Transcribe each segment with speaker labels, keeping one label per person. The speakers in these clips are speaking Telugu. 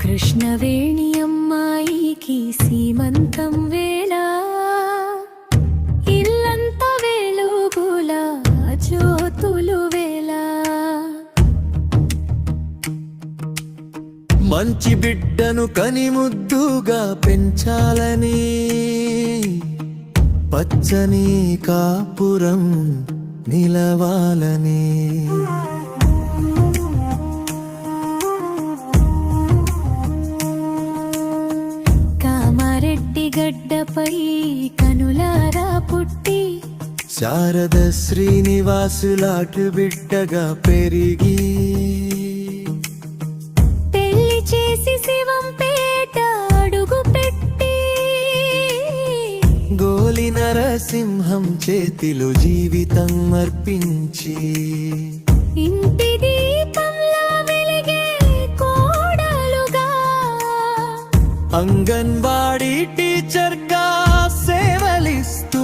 Speaker 1: కృష్ణవేణి అమ్మాయికి సీమంతం వేళ ఇల్లంతా వెలుగుల జ్యోతులు వేళ
Speaker 2: మంచి బిడ్డను కని ముద్దుగా పెంచాలని పచ్చని కాపురం నిలవాలని
Speaker 1: కామారెడ్డి గడ్డపై కనులారా పుట్టి
Speaker 2: శారద శ్రీనివాసులాటు బిడ్డగా పెరిగి
Speaker 1: పెళ్లి చేసి శివంపేట అడుగు పెట్టి
Speaker 2: గోలి నరసింహం చేతిలో జీవితం అర్పించి
Speaker 1: ఇంటి దీపంలా వెలిగే కోడలుగా
Speaker 2: అంగన్వాడీ టీచర్గా సేవలిస్తూ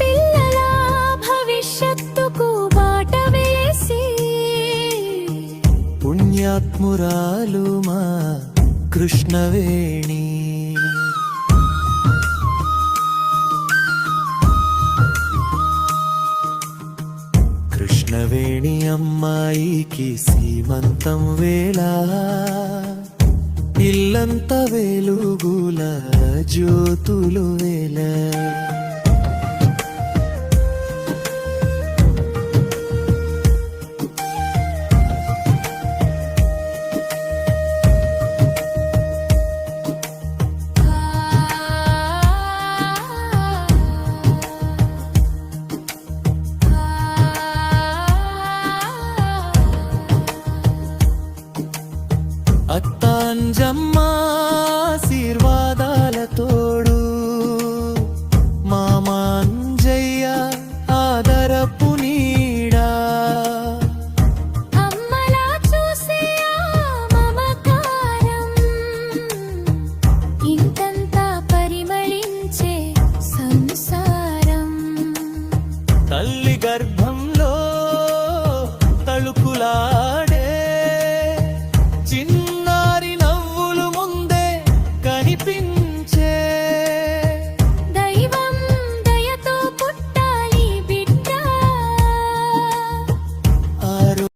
Speaker 1: పిల్లల భవిష్యత్తుకు బాట వేసి
Speaker 2: పుణ్యాత్మురాలు మా కృష్ణవేణి. కృష్ణవేణి అమ్మాయికి సీమంతం వేళ ఇల్లంత వెలుగుల జ్యోతులు వేళ